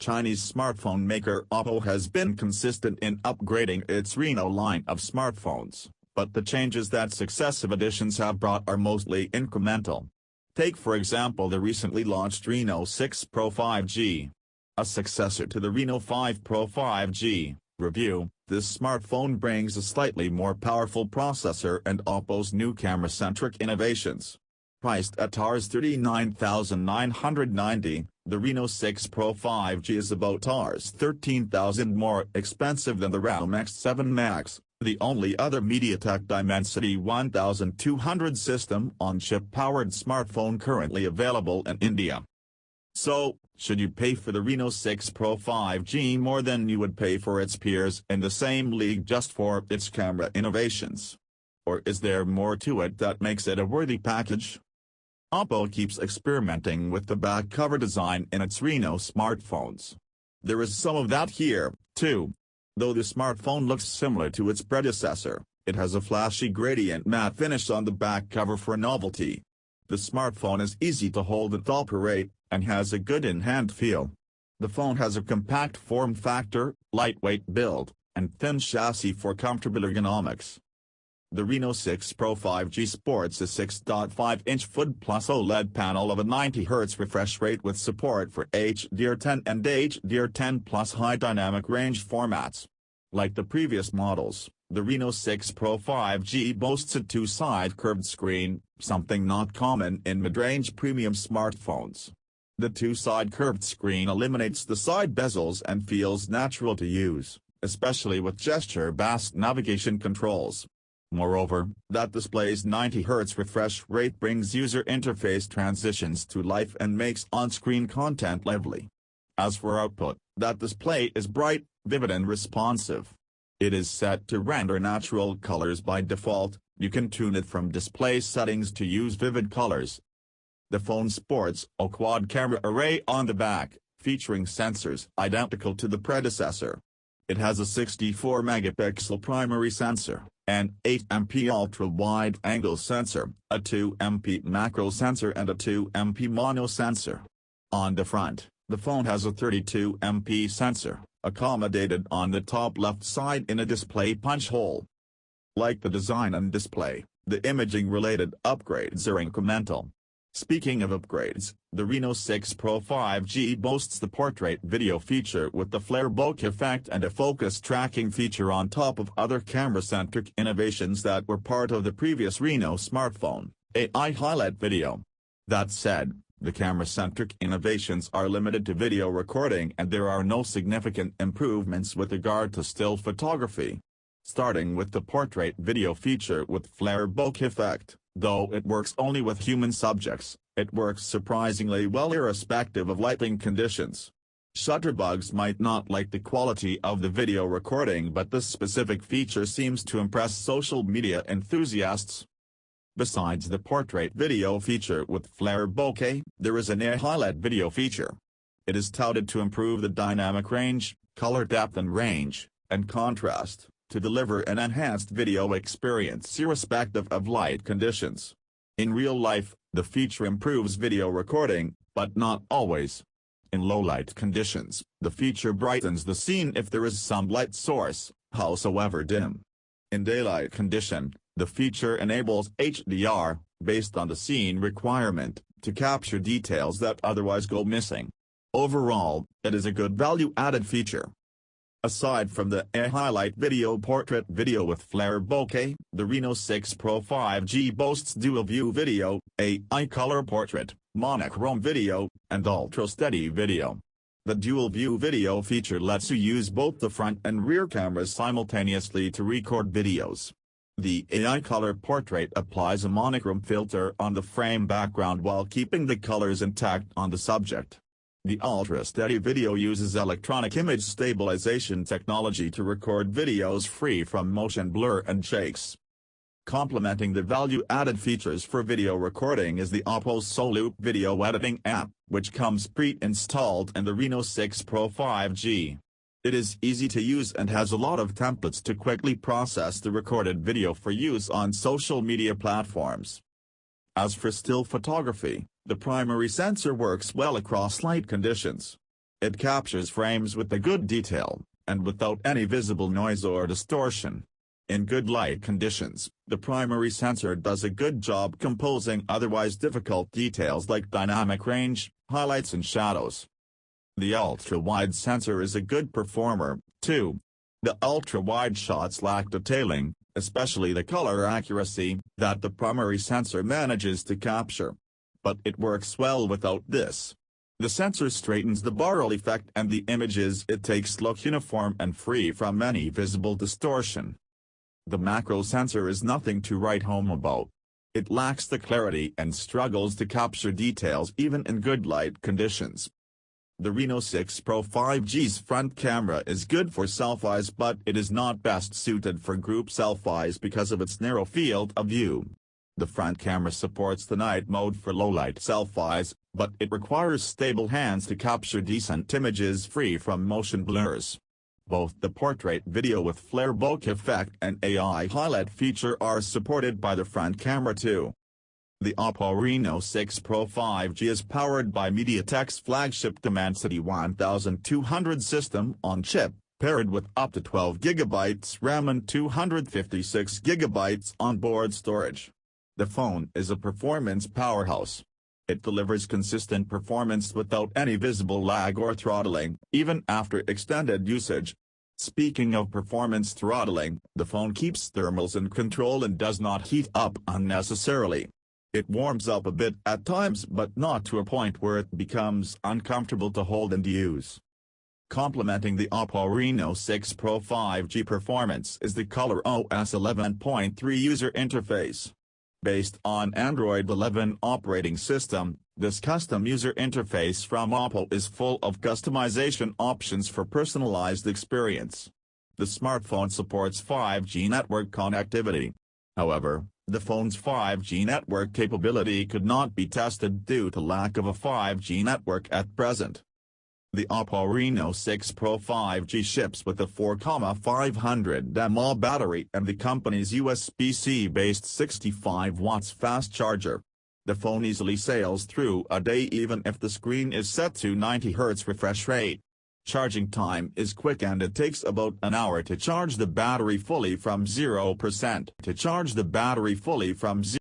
Chinese smartphone maker OPPO has been consistent in upgrading its Reno line of smartphones, but the changes that successive editions have brought are mostly incremental. Take for example the recently launched Reno6 Pro 5G. A successor to the Reno 5 Pro 5G. Review: this smartphone brings a slightly more powerful processor and OPPO's new camera-centric innovations. Priced at Rs 39,990, the Reno6 Pro 5G is about Rs 13,000 more expensive than the Reno 7 Max, the only other MediaTek Dimensity 1200 system-on-chip powered smartphone currently available in India. So, should you pay for the Reno6 Pro 5G more than you would pay for its peers in the same league just for its camera innovations? Or is there more to it that makes it a worthy package? OPPO keeps experimenting with the back cover design in its Reno smartphones. There is some of that here, too. Though the smartphone looks similar to its predecessor, it has a flashy gradient matte finish on the back cover for novelty. The smartphone is easy to hold and operate, and has a good in-hand feel. The phone has a compact form factor, lightweight build, and thin chassis for comfortable ergonomics. The Reno6 Pro 5G sports a 6.5-inch Full Plus OLED panel of a 90Hz refresh rate with support for HDR10 and HDR10 Plus high dynamic range formats. Like the previous models, the Reno6 Pro 5G boasts a two-side curved screen, something not common in mid-range premium smartphones. The two-side curved screen eliminates the side bezels and feels natural to use, especially with gesture-based navigation controls. Moreover, that display's 90Hz refresh rate brings user interface transitions to life and makes on-screen content lively. As for output, that display is bright, vivid and responsive. It is set to render natural colors by default. You can tune it from display settings to use vivid colors. The phone sports a quad camera array on the back, featuring sensors identical to the predecessor. It has a 64-megapixel primary sensor, an 8MP ultra-wide-angle sensor, a 2MP macro sensor and a 2MP mono sensor. On the front, the phone has a 32MP sensor, accommodated on the top left side in a display punch hole. Like the design and display, the imaging-related upgrades are incremental. Speaking of upgrades, the Reno6 Pro 5G boasts the portrait video feature with the flare bokeh effect and a focus tracking feature on top of other camera-centric innovations that were part of the previous Reno smartphone, AI highlight video. That said, the camera-centric innovations are limited to video recording and there are no significant improvements with regard to still photography. Starting with the portrait video feature with flare bokeh effect. Though it works only with human subjects, it works surprisingly well irrespective of lighting conditions. Shutterbugs might not like the quality of the video recording, but this specific feature seems to impress social media enthusiasts. Besides the portrait video feature with flare bokeh, there is an AI highlight video feature. It is touted to improve the dynamic range, color depth and contrast, to deliver an enhanced video experience irrespective of light conditions. In real life, the feature improves video recording, but not always. In low-light conditions, the feature brightens the scene if there is some light source, howsoever dim. In daylight condition, the feature enables HDR, based on the scene requirement, to capture details that otherwise go missing. Overall, it is a good value-added feature. Aside from the AI highlight video portrait video with flare bokeh, the Reno6 Pro 5G boasts dual-view video, AI color portrait, monochrome video, and ultra-steady video. The dual-view video feature lets you use both the front and rear cameras simultaneously to record videos. The AI color portrait applies a monochrome filter on the frame background while keeping the colors intact on the subject. The ultra-steady video uses electronic image stabilization technology to record videos free from motion blur and shakes. Complementing the value-added features for video recording is the OPPO Soloop video editing app, which comes pre-installed in the Reno6 Pro 5G. It is easy to use and has a lot of templates to quickly process the recorded video for use on social media platforms. As for still photography, the primary sensor works well across light conditions. It captures frames with a good detail, and without any visible noise or distortion. In good light conditions, the primary sensor does a good job composing otherwise difficult details like dynamic range, highlights and shadows. The ultra-wide sensor is a good performer, too. The ultra-wide shots lack detailing, especially the color accuracy, that the primary sensor manages to capture. But it works well without this. The sensor straightens the barrel effect and the images it takes look uniform and free from any visible distortion. The macro sensor is nothing to write home about. It lacks the clarity and struggles to capture details even in good light conditions. The Reno6 Pro 5G's front camera is good for selfies, but it is not best suited for group selfies because of its narrow field of view. The front camera supports the night mode for low-light selfies, but it requires stable hands to capture decent images free from motion blurs. Both the portrait video with flare bokeh effect and AI highlight feature are supported by the front camera too. The OPPO Reno6 Pro 5G is powered by MediaTek's flagship Dimensity 1200 system-on-chip, paired with up to 12GB RAM and 256GB onboard storage. The phone is a performance powerhouse. It delivers consistent performance without any visible lag or throttling, even after extended usage. Speaking of performance throttling, the phone keeps thermals in control and does not heat up unnecessarily. It warms up a bit at times but not to a point where it becomes uncomfortable to hold and use. Complementing the OPPO Reno6 Pro 5G performance is the ColorOS 11.3 user interface. Based on Android 11 operating system, this custom user interface from OPPO is full of customization options for personalized experience. The smartphone supports 5G network connectivity. However, the phone's 5G network capability could not be tested due to lack of a 5G network at present. The OPPO Reno6 Pro 5G ships with a 4,500 mAh battery and the company's USB-C based 65 watts fast charger. The phone easily sails through a day even if the screen is set to 90 Hz refresh rate. Charging time is quick and it takes about an hour to charge the battery fully from 0%.